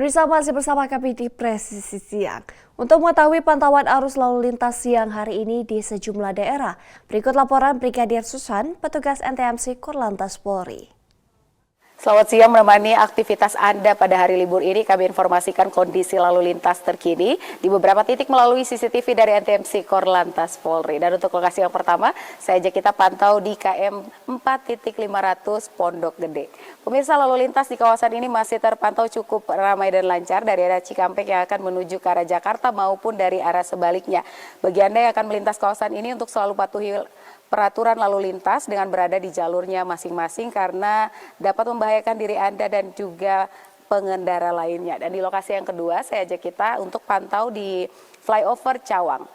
Pemirsa masih bersama kami di Presisi Siang. Untuk mengetahui pantauan arus lalu lintas siang hari ini di sejumlah daerah, berikut laporan Brigadir Susan, petugas NTMC Korlantas Polri. Selamat siang, menemani aktivitas Anda pada hari libur ini. Kami informasikan kondisi lalu lintas terkini di beberapa titik melalui CCTV dari NTMC Korlantas Polri. Dan untuk lokasi yang pertama, saya ajak kita pantau di KM 4.500 Pondok Gede. Pemirsa, lalu lintas di kawasan ini masih terpantau cukup ramai dan lancar dari arah Cikampek yang akan menuju ke arah Jakarta maupun dari arah sebaliknya. Bagi Anda yang akan melintas kawasan ini untuk selalu patuhi peraturan lalu lintas dengan berada di jalurnya masing-masing karena dapat membahayakan diri Anda dan juga pengendara lainnya. Dan di lokasi yang kedua saya ajak kita untuk pantau di flyover Cawang.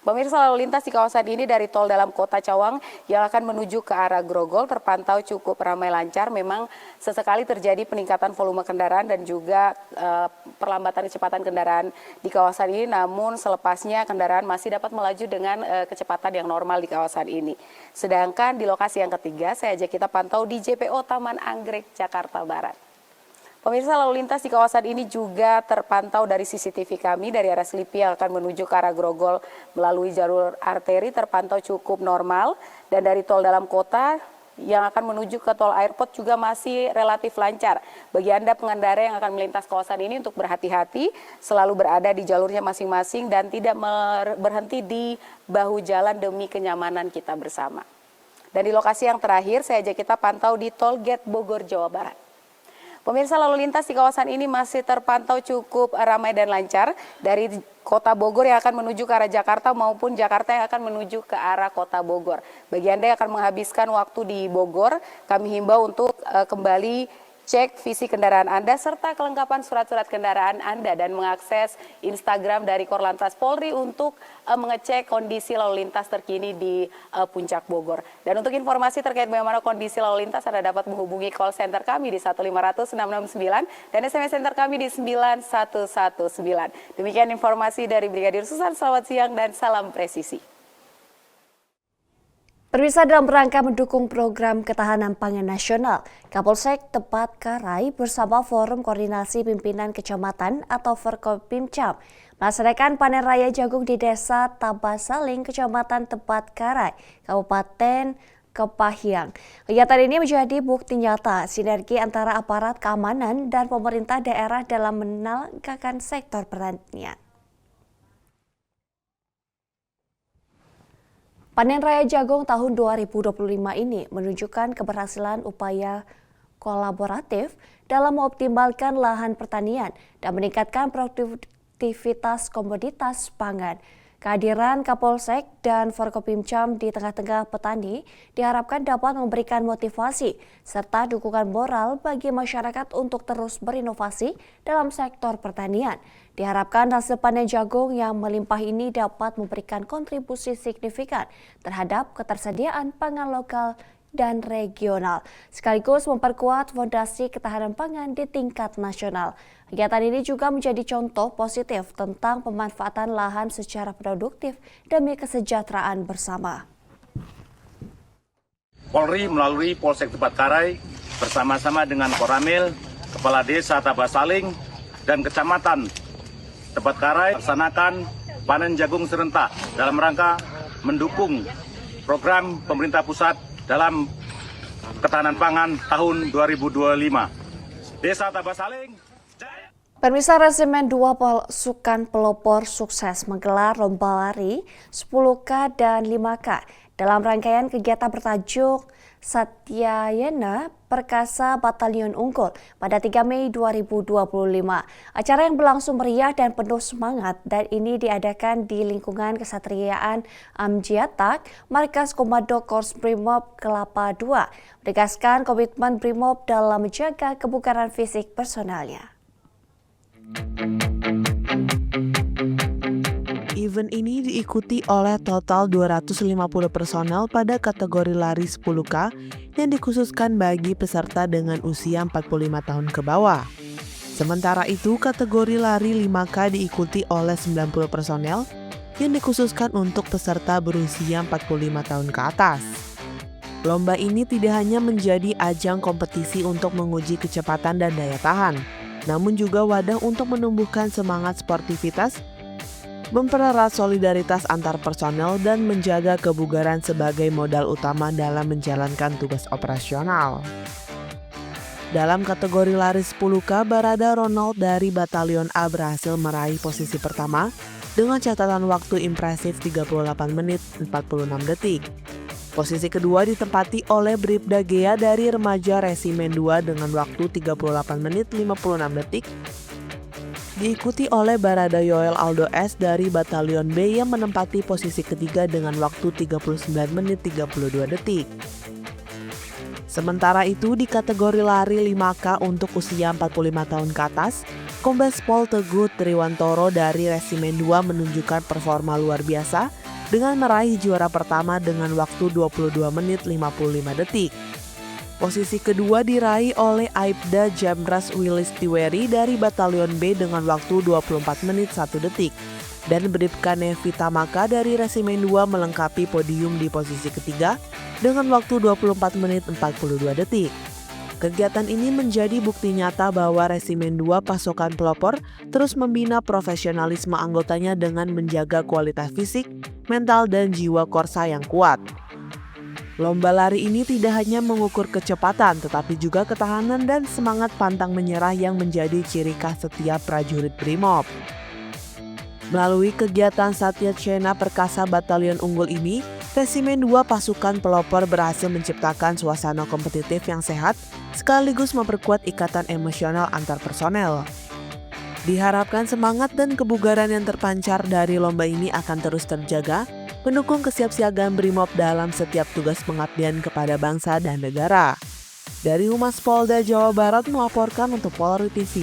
Pemirsa, lalu lintas di kawasan ini dari tol dalam kota Cawang yang akan menuju ke arah Grogol terpantau cukup ramai lancar. Memang sesekali terjadi peningkatan volume kendaraan dan juga perlambatan kecepatan kendaraan di kawasan ini. Namun selepasnya kendaraan masih dapat melaju dengan kecepatan yang normal di kawasan ini. Sedangkan di lokasi yang ketiga saya ajak kita pantau di JPO Taman Anggrek, Jakarta Barat. Pemirsa, lalu lintas di kawasan ini juga terpantau dari CCTV kami dari arah Selipi yang akan menuju ke arah Grogol melalui jalur arteri terpantau cukup normal, dan dari tol dalam kota yang akan menuju ke tol airport juga masih relatif lancar. Bagi Anda pengendara yang akan melintas kawasan ini untuk berhati-hati, selalu berada di jalurnya masing-masing dan tidak berhenti di bahu jalan demi kenyamanan kita bersama. Dan di lokasi yang terakhir saya ajak kita pantau di Tol Gate Bogor, Jawa Barat. Pemirsa, lalu lintas di kawasan ini masih terpantau cukup ramai dan lancar dari kota Bogor yang akan menuju ke arah Jakarta maupun Jakarta yang akan menuju ke arah kota Bogor. Bagi Anda yang akan menghabiskan waktu di Bogor, kami himbau untuk kembali cek visi kendaraan Anda serta kelengkapan surat-surat kendaraan Anda dan mengakses Instagram dari Korlantas Polri untuk mengecek kondisi lalu lintas terkini di Puncak Bogor. Dan untuk informasi terkait bagaimana kondisi lalu lintas, Anda dapat menghubungi call center kami di 1500 669 dan SMS center kami di 9119. Demikian informasi dari Brigadir Susan. Selamat siang dan salam presisi. Pemirsa, dalam rangka mendukung program ketahanan pangan nasional, Kapolsek Tepat Karai bersama Forum Koordinasi Pimpinan Kecamatan atau Forkopimcam melaksanakan panen raya jagung di Desa Tabasaling, Kecamatan Tepat Karai, Kabupaten Kepahyang. Kegiatan ini menjadi bukti nyata sinergi antara aparat keamanan dan pemerintah daerah dalam menanggulangi sektor pertanian. Panen raya jagung tahun 2025 ini menunjukkan keberhasilan upaya kolaboratif dalam mengoptimalkan lahan pertanian dan meningkatkan produktivitas komoditas pangan. Kehadiran Kapolsek dan Forkopimcam di tengah-tengah petani diharapkan dapat memberikan motivasi serta dukungan moral bagi masyarakat untuk terus berinovasi dalam sektor pertanian. Diharapkan hasil panen jagung yang melimpah ini dapat memberikan kontribusi signifikan terhadap ketersediaan pangan lokal dan regional, sekaligus memperkuat fondasi ketahanan pangan di tingkat nasional. Kegiatan ini juga menjadi contoh positif tentang pemanfaatan lahan secara produktif demi kesejahteraan bersama. Polri melalui Polsek Tepat Karai bersama-sama dengan Koramil, Kepala Desa Tabasaling, dan Kecamatan Tepat Karai melaksanakan panen jagung serentak dalam rangka mendukung program pemerintah pusat dalam ketahanan pangan tahun 2025. Desa Tabasaling. Pemirsa, Resimen 2 Pasukan Pelopor sukses menggelar lomba lari 10K dan 5K dalam rangkaian kegiatan bertajuk Satyayana Perkasa Batalion Unggul pada 3 Mei 2025. Acara yang berlangsung meriah dan penuh semangat dan ini diadakan di lingkungan Kesatriaan Amjiatak, Markas Komando Korps Brimob Kelapa II, menegaskan komitmen Brimob dalam menjaga kebugaran fisik personalnya. Event ini diikuti oleh total 250 personel pada kategori lari 10K yang dikhususkan bagi peserta dengan usia 45 tahun ke bawah. Sementara itu, kategori lari 5K diikuti oleh 90 personel yang dikhususkan untuk peserta berusia 45 tahun ke atas. Lomba ini tidak hanya menjadi ajang kompetisi untuk menguji kecepatan dan daya tahan, namun juga wadah untuk menumbuhkan semangat sportivitas, mempererat solidaritas antar personel, dan menjaga kebugaran sebagai modal utama dalam menjalankan tugas operasional. Dalam kategori lari 10K, Barada Ronald dari Batalion A berhasil meraih posisi pertama dengan catatan waktu impresif 38 menit 46 detik. Posisi kedua ditempati oleh Bribda Gea dari Remaja Resimen 2 dengan waktu 38 menit 56 detik. Diikuti oleh Barada Yoel Aldo S dari Batalion B yang menempati posisi ketiga dengan waktu 39 menit 32 detik. Sementara itu di kategori lari 5K untuk usia 45 tahun ke atas, Kombes Pol Teguh Triwantoro dari Resimen 2 menunjukkan performa luar biasa dengan meraih juara pertama dengan waktu 22 menit 55 detik. Posisi kedua diraih oleh Aibda Jamras Willis Tiweri dari Batalion B dengan waktu 24 menit 1 detik. Dan Bribka Nevita Maka dari Resimen 2 melengkapi podium di posisi ketiga dengan waktu 24 menit 42 detik. Kegiatan ini menjadi bukti nyata bahwa Resimen 2 Pasokan Pelopor terus membina profesionalisme anggotanya dengan menjaga kualitas fisik, mental, dan jiwa korsa yang kuat. Lomba lari ini tidak hanya mengukur kecepatan, tetapi juga ketahanan dan semangat pantang menyerah yang menjadi ciri khas setiap prajurit Brimob. Melalui kegiatan Satya Cena Perkasa Batalion Unggul ini, Resimen 2 Pasukan Pelopor berhasil menciptakan suasana kompetitif yang sehat sekaligus memperkuat ikatan emosional antar personel. Diharapkan semangat dan kebugaran yang terpancar dari lomba ini akan terus terjaga, mendukung kesiapsiagaan Brimob dalam setiap tugas pengabdian kepada bangsa dan negara. Dari Humas Polda Jawa Barat melaporkan untuk Polri TV.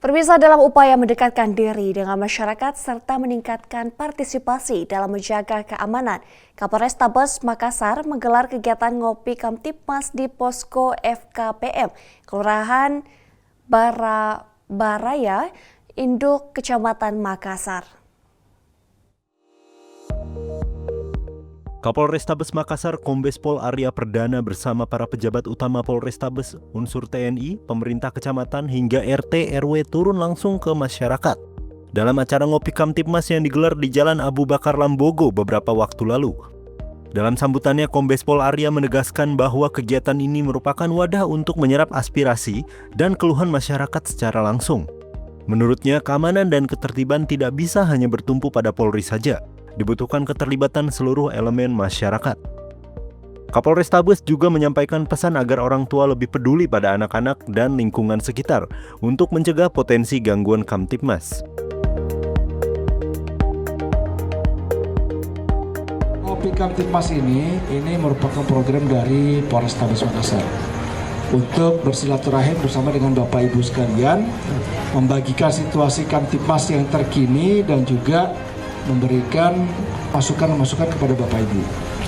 Pemirsa, dalam upaya mendekatkan diri dengan masyarakat serta meningkatkan partisipasi dalam menjaga keamanan, Kapolrestabes Makassar menggelar kegiatan Ngopi Kamtipmas di Posko FKPM, Kelurahan Baraya, Induk, Kecamatan Makassar. Kapolrestabes Makassar Kombes Pol Arya Perdana bersama para pejabat utama Polrestabes, unsur TNI, pemerintah kecamatan hingga RT RW turun langsung ke masyarakat. Dalam acara Ngopi Kamtipmas yang digelar di Jalan Abu Bakar Lambogo beberapa waktu lalu. Dalam sambutannya, Kombes Pol Arya menegaskan bahwa kegiatan ini merupakan wadah untuk menyerap aspirasi dan keluhan masyarakat secara langsung. Menurutnya, keamanan dan ketertiban tidak bisa hanya bertumpu pada Polri saja. Dibutuhkan keterlibatan seluruh elemen masyarakat. Kapolrestabes juga menyampaikan pesan agar orang tua lebih peduli pada anak-anak dan lingkungan sekitar untuk mencegah potensi gangguan Kamtipmas. Ngopi Kamtipmas ini merupakan program dari Polrestabes Makassar untuk bersilaturahim bersama dengan Bapak Ibu sekalian, membagikan situasi Kamtipmas yang terkini dan juga memberikan masukan-masukan kepada Bapak Ibu.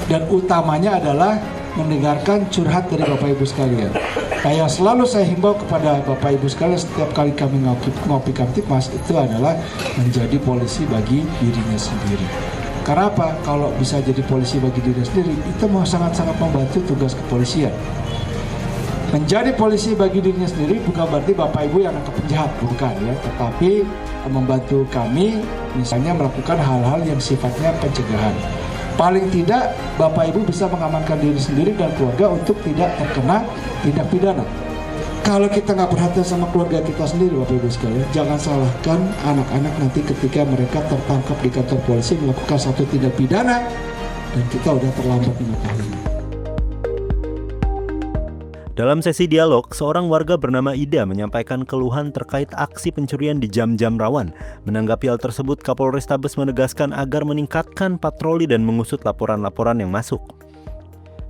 Dan utamanya adalah mendengarkan curhat dari Bapak Ibu sekalian. Kayak selalu saya himbau kepada Bapak Ibu sekalian setiap kali kami ngopi Kamtipmas itu adalah menjadi polisi bagi dirinya sendiri. Karena apa? Kalau bisa jadi polisi bagi dirinya sendiri, itu sangat-sangat membantu tugas kepolisian. Menjadi polisi bagi dirinya sendiri bukan berarti Bapak Ibu yang nangkep penjahat, bukan ya, tetapi membantu kami misalnya melakukan hal-hal yang sifatnya pencegahan. Paling tidak Bapak Ibu bisa mengamankan diri sendiri dan keluarga untuk tidak terkena tindak pidana. Kalau kita nggak perhatian sama keluarga kita sendiri, Bapak Ibu sekalian, jangan salahkan anak-anak nanti ketika mereka tertangkap di kantor polisi melakukan satu tindak pidana dan kita udah terlambat mengetahui. Dalam sesi dialog, seorang warga bernama Ida menyampaikan keluhan terkait aksi pencurian di jam-jam rawan. Menanggapi hal tersebut, Kapolrestabes menegaskan agar meningkatkan patroli dan mengusut laporan-laporan yang masuk.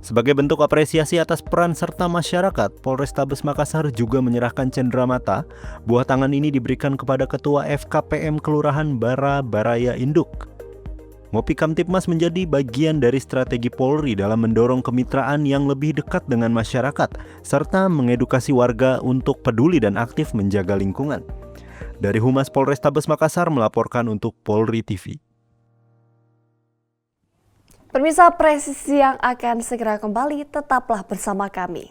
Sebagai bentuk apresiasi atas peran serta masyarakat, Polrestabes Makassar juga menyerahkan cenderamata. Buah tangan ini diberikan kepada Ketua FKPM Kelurahan Baraya Induk. Ngopi Kamtipmas menjadi bagian dari strategi Polri dalam mendorong kemitraan yang lebih dekat dengan masyarakat, serta mengedukasi warga untuk peduli dan aktif menjaga lingkungan. Dari Humas Polrestabes Makassar melaporkan untuk Polri TV. Pemirsa, presisi yang akan segera kembali, tetaplah bersama kami.